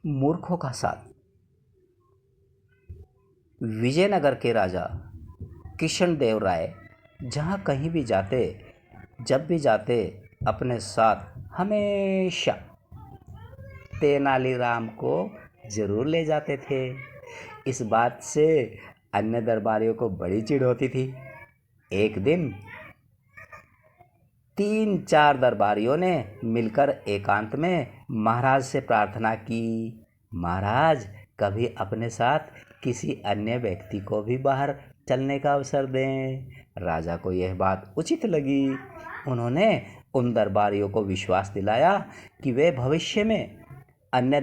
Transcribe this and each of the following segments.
मूर्खों का साथ। विजयनगर के राजा कृष्णदेव राय जहाँ कहीं भी जाते, जब भी जाते, अपने साथ हमेशा तेनालीराम को जरूर ले जाते थे। इस बात से अन्य दरबारियों को बड़ी चिढ़ होती थी। एक दिन 3-4 दरबारियों ने मिलकर एकांत में महाराज से प्रार्थना की, महाराज कभी अपने साथ किसी अन्य व्यक्ति को भी बाहर चलने का अवसर दें। राजा को यह बात उचित लगी। उन्होंने उन दरबारियों को विश्वास दिलाया कि वे भविष्य में अन्य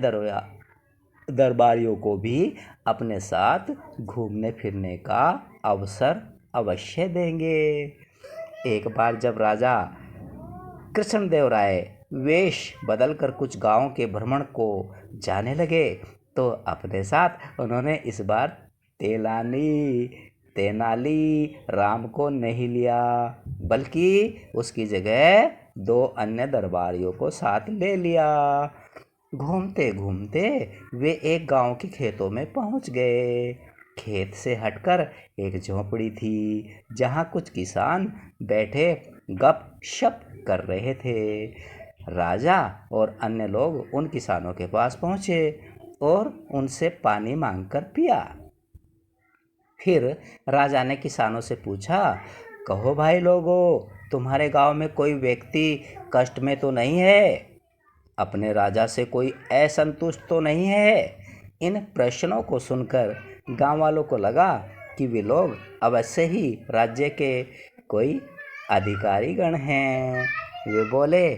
दरबारियों को भी अपने साथ घूमने फिरने का अवसर अवश्य देंगे। एक बार जब राजा कृष्णदेव राय वेश बदलकर कुछ गांवों के भ्रमण को जाने लगे तो अपने साथ उन्होंने इस बार तेनाली राम को नहीं लिया, बल्कि उसकी जगह 2 अन्य दरबारियों को साथ ले लिया। घूमते घूमते वे एक गांव के खेतों में पहुंच गए। खेत से हटकर एक झोपड़ी थी जहां कुछ किसान बैठे गपशप कर रहे थे। राजा और अन्य लोग उन किसानों के पास पहुंचे और उनसे पानी मांगकर पिया। फिर राजा ने किसानों से पूछा, कहो भाई लोगों, तुम्हारे गांव में कोई व्यक्ति कष्ट में तो नहीं है? अपने राजा से कोई असंतुष्ट तो नहीं है? इन प्रश्नों को सुनकर गांव वालों को लगा कि वे लोग अवश्य ही राज्य के कोई अधिकारी गण हैं। वे बोले,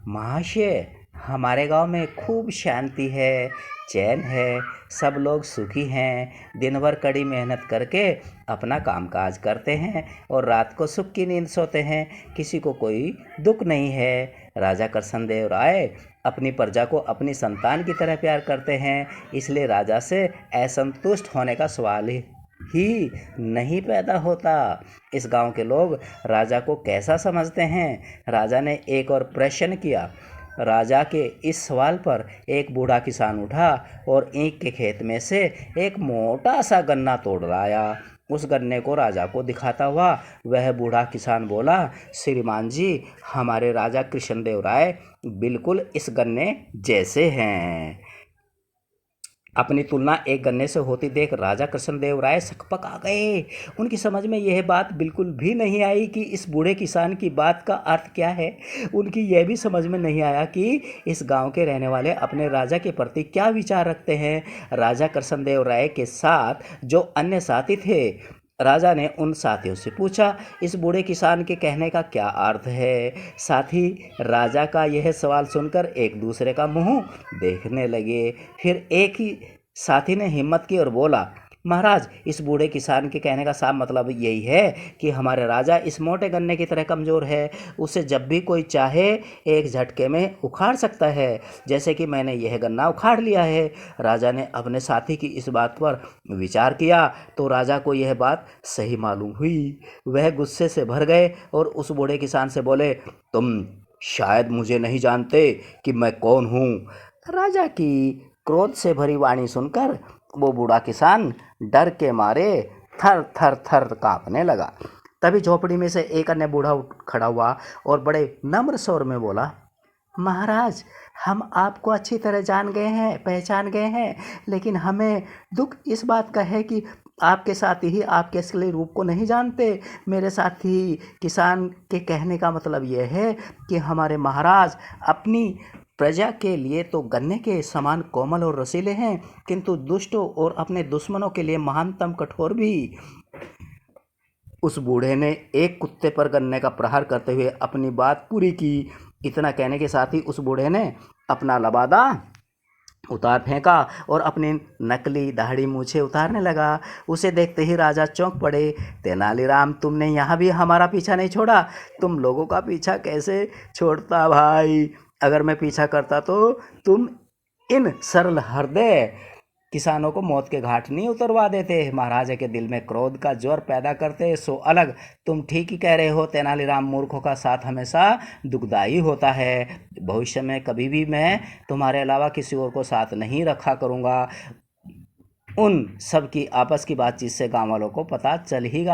महाशय, हमारे गांव में खूब शांति है, चैन है, सब लोग सुखी हैं, दिन भर कड़ी मेहनत करके अपना कामकाज करते हैं और रात को सुख की नींद सोते हैं, किसी को कोई दुख नहीं है। राजा कृष्णदेव राय अपनी प्रजा को अपनी संतान की तरह प्यार करते हैं, इसलिए राजा से असंतुष्ट होने का सवाल ही नहीं पैदा होता। इस गांव के लोग राजा को कैसा समझते हैं? राजा ने एक और प्रश्न किया। राजा के इस सवाल पर एक बूढ़ा किसान उठा और ईंख के खेत में से एक मोटा सा गन्ना तोड़ लाया। उस गन्ने को राजा को दिखाता हुआ वह बूढ़ा किसान बोला, श्रीमान जी, हमारे राजा कृष्णदेव राय बिल्कुल इस गन्ने जैसे हैं। अपनी तुलना एक गन्ने से होती देख राजा कृष्णदेव राय सकपक आ गए। उनकी समझ में यह बात बिल्कुल भी नहीं आई कि इस बूढ़े किसान की बात का अर्थ क्या है। उनकी यह भी समझ में नहीं आया कि इस गांव के रहने वाले अपने राजा के प्रति क्या विचार रखते हैं। राजा कृष्णदेव राय के साथ जो अन्य साथी थे, राजा ने उन साथियों से पूछा, इस बूढ़े किसान के कहने का क्या अर्थ है? साथी राजा का यह सवाल सुनकर एक दूसरे का मुंह देखने लगे। फिर एक ही साथी ने हिम्मत की और बोला, महाराज, इस बूढ़े किसान के कहने का साफ मतलब यही है कि हमारे राजा इस मोटे गन्ने की तरह कमज़ोर है, उसे जब भी कोई चाहे एक झटके में उखाड़ सकता है, जैसे कि मैंने यह गन्ना उखाड़ लिया है। राजा ने अपने साथी की इस बात पर विचार किया तो राजा को यह बात सही मालूम हुई। वह गुस्से से भर गए और उस बूढ़े किसान से बोले, तुम शायद मुझे नहीं जानते कि मैं कौन हूँ। राजा की क्रोध से भरी वाणी सुनकर वो बूढ़ा किसान डर के मारे थर थर थर कांपने लगा। तभी झोपड़ी में से एक अन्य बूढ़ा उठ खड़ा हुआ और बड़े नम्र स्वर में बोला, महाराज, हम आपको अच्छी तरह पहचान गए हैं, लेकिन हमें दुख इस बात का है कि आपके साथी ही आपके असली रूप को नहीं जानते। मेरे साथी किसान के कहने का मतलब यह है कि हमारे महाराज अपनी प्रजा के लिए तो गन्ने के समान कोमल और रसीले हैं, किंतु दुष्टों और अपने दुश्मनों के लिए महानतम कठोर भी। उस बूढ़े ने एक कुत्ते पर गन्ने का प्रहार करते हुए अपनी बात पूरी की। इतना कहने के साथ ही उस बूढ़े ने अपना लबादा उतार फेंका और अपनी नकली दाढ़ी मूछें उतारने लगा। उसे देखते ही राजा चौंक पड़े। तेनालीराम, तुमने यहाँ भी हमारा पीछा नहीं छोड़ा। तुम लोगों का पीछा कैसे छोड़ता भाई? अगर मैं पीछा करता तो तुम इन सरल हृदय किसानों को मौत के घाट नहीं उतरवा देते, महाराजा के दिल में क्रोध का ज्वर पैदा करते। सो अलग, तुम ठीक ही कह रहे हो, तेनालीराम मूर्खों का साथ हमेशा दुखदाई होता है। भविष्य में कभी भी मैं तुम्हारे अलावा किसी और को साथ नहीं रखा करूँगा। उन सब की आपस की बातचीत से गाँव वालों को पता चल ही गया